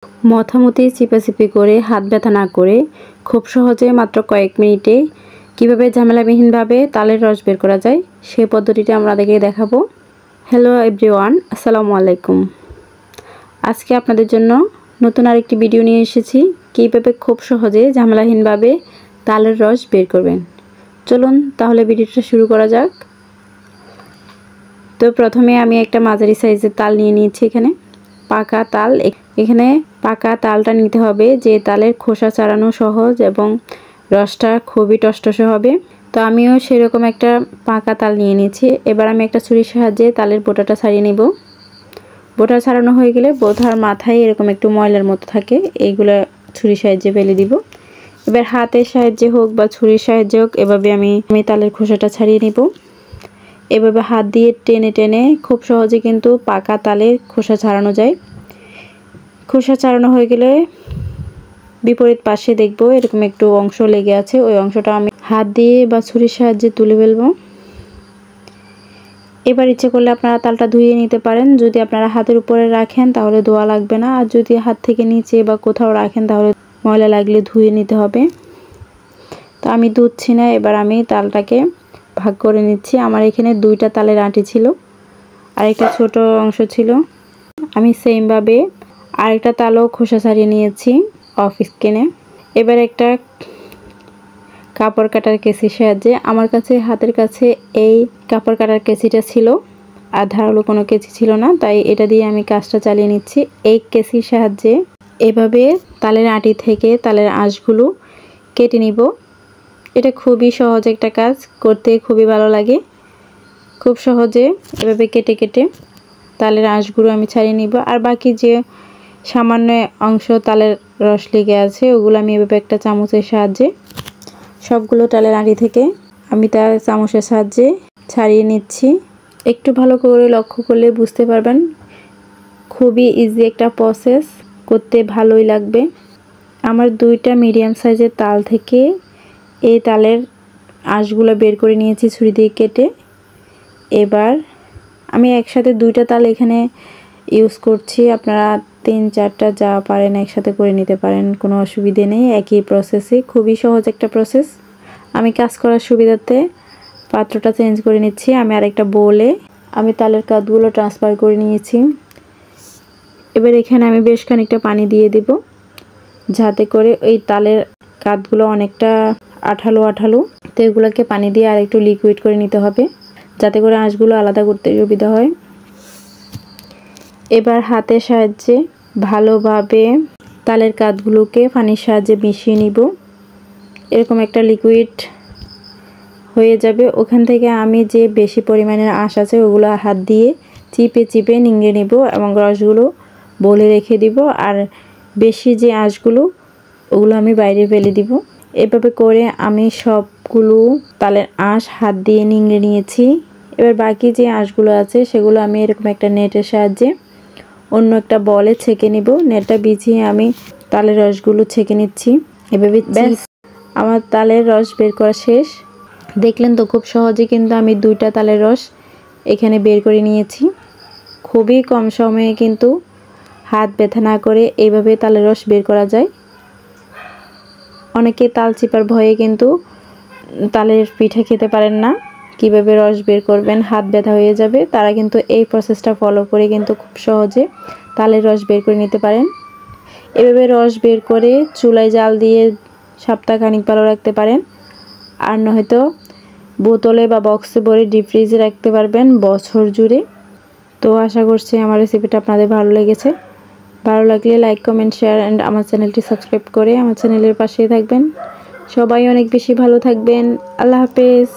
মথামতি চিপাচিপি করে হাত ব্যথা না করে খুব সহজে মাত্র কয়েক মিনিটে কিভাবে ঝামেলাবিহীনভাবে তালের রস বের করা যায় সেই পদ্ধতিটি আপনাদেরকে দেখাবো। হ্যালো এভরিওয়ান, আসসালামু আলাইকুম। আজকে আপনাদের জন্য নতুন আরেকটি ভিডিও নিয়ে এসেছি, কীভাবে খুব সহজে ঝামেলাহীনভাবে তালের রস বের করবেন। চলুন তাহলে ভিডিওটা শুরু করা যাক। তো প্রথমে আমি একটা মাঝারি সাইজের তাল নিয়ে নিয়েছি। এখানে পাকা তাল, এখানে পাকা তালটা নিতে হবে যে তালের খোসা ছাড়ানো সহজ এবং রসটা খুবই টসটসে হবে। তো আমিও সেরকম একটা পাকা তাল নিয়ে নিয়েছি। এবার আমি একটা ছুরির সাহায্যে তালের বোটাটা ছাড়িয়ে নেব। বোটা ছাড়ানো হয়ে গেলে বোটার মাথায় এরকম একটু ময়লার মতো থাকে, এইগুলো ছুরির সাহায্যে ফেলে দিব। এবার হাতের সাহায্যে হোক বা ছুরির সাহায্যে হোক এভাবে আমি তালের খোসাটা ছাড়িয়ে নিব। এভাবে হাত দিয়ে টেনে টেনে খুব সহজে কিন্তু পাকা তালের খোসা ছাড়ানো যায়। খোসা ছাড়ানো হয়ে গেলে বিপরীত পাশে দেখব এরকম একটু অংশ লেগে আছে, ওই অংশটা আমি হাত দিয়ে বা ছুরির সাহায্যে তুলে ফেলবো। এবার ইচ্ছে করলে আপনারা তালটা ধুয়ে নিতে পারেন। যদি আপনারা হাতের উপরে রাখেন তাহলে ধোয়া লাগবে না, আর যদি হাত থেকে নিচে বা কোথাও রাখেন তাহলে ময়লা লাগলে ধুয়ে নিতে হবে। তো আমি ধুচ্ছি না, এবার আমি তালটাকে ভাগ করে নিচ্ছি। আমার এখানে দুইটা তালের আঁটি ছিল আর একটা ছোট অংশ ছিল। আমি সেমভাবে আরেকটা তালও খোসা ছাড়িয়ে নিয়েছি অফ স্ক্রিনে। এবার একটা কাপড় কাটার কেসির সাহায্যে, আমার কাছে হাতের কাছে এই কাপড় কাটার কেসিটা ছিল আর ধারালো কোনো কেসি ছিল না, তাই এটা দিয়ে আমি কাজটা চালিয়ে নিচ্ছি। এই কেসির সাহায্যে এভাবে তালের আঁটি থেকে তালের আঁশগুলো কেটে নিব। এটা খুবই সহজ একটা কাজ, করতে খুবই ভালো লাগে। খুব সহজে এভাবে কেটে কেটে তালের আঁশগুলো আমি ছাড়িয়ে নিব। আর বাকি যে সামান্য অংশ তালের রস লেগে আছে ওগুলো আমি এভাবে একটা চামচের সাহায্যে সবগুলো তালের আঁটি থেকে আমি তার চামচের সাহায্যে ছাড়িয়ে নিচ্ছি। একটু ভালো করে লক্ষ্য করলে বুঝতে পারবেন খুবই ইজি একটা প্রসেস, করতে ভালোই লাগবে। আমার দুইটা মিডিয়াম সাইজের তাল থেকে এই তালের আঁশগুলো বের করে নিয়েছি ছুরি দিয়ে কেটে। এবার আমি একসাথে দুইটা তাল এখানে ইউজ করছি, আপনারা 3-4টা যা পারেন একসাথে করে নিতে পারেন, কোনো অসুবিধে নেই। একই প্রসেসে খুবই সহজ একটা প্রসেস। আমি কাজ করার সুবিধাতে পাত্রটা চেঞ্জ করে নিচ্ছি। আমি আরেকটা বোলে আমি তালের কাঠগুলো ট্রান্সফার করে নিয়েছি। এবার এখানে আমি বেশ খানিকটা পানি দিয়ে দেব, যাতে করে ওই তালের কাঠগুলো অনেকটা আঠালো আঠালো। তো এগুলোকে পানি দিয়ে আর একটু লিকুইড করে নিতে হবে, যাতে করে আঁশগুলো আলাদা করতে সুবিধা হয়। এবার হাতের সাহায্যে ভালোভাবে তালের কাঠগুলোকে পানির সাহায্যে মিশিয়ে নিব। এরকম একটা লিকুইড হয়ে যাবে। ওখান থেকে আমি যে বেশি পরিমাণের আঁশ আছে ওগুলো হাত দিয়ে চিপে চিপে নিংড়ে নিব এবং রসগুলো বলে রেখে দিব। আর বেশি যে আঁশগুলো ওগুলো আমি বাইরে ফেলে দিব। এভাবে করে আমি সবগুলো তালের আঁশ হাত দিয়ে নিংড়ে নিয়েছি। এবার বাকি যে আঁশগুলো আছে সেগুলো আমি এরকম একটা নেটের সাহায্যে অন্য একটা বলে ছেঁকে নিব। নেটটা বিছিয়ে আমি তালের রসগুলো ছেঁকে নিচ্ছি। এভাবে ব্যাস আমার তালের রস বের করা শেষ। দেখলেন তো খুব সহজে কিন্তু আমি দুইটা তালের রস এখানে বের করে নিয়েছি। খুবই কম সময়ে কিন্তু হাত ব্যথা না করে এইভাবে তালের রস বের করা যায়। অনেকে তাল চিপার ভয়ে কিন্তু তালের পিঠা খেতে পারেন না, কিভাবে রস বের করবেন, হাত ব্যথা হয়ে যাবে। তারা কিন্তু এই প্রসেসটা ফলো করে কিন্তু খুব সহজে তালের রস বের করে নিতে পারেন। এভাবে রস বের করে চুলায় জাল দিয়ে সপ্তাহখানিক ভালো রাখতে পারেন, আর নয়তো বোতলে বা বক্সে ভরে ডিপ ফ্রিজে রাখতে পারবেন বছর জুড়ে। তো আশা করছি আমার রেসিপিটা আপনাদের ভালো লেগেছে। ভালো লাগলে লাইক, কমেন্ট, শেয়ার অ্যান্ড আমার চ্যানেলটি সাবস্ক্রাইব করে আমার চ্যানেলের পাশেই থাকবেন। সবাই অনেক বেশি ভালো থাকবেন। আল্লাহ হাফেজ।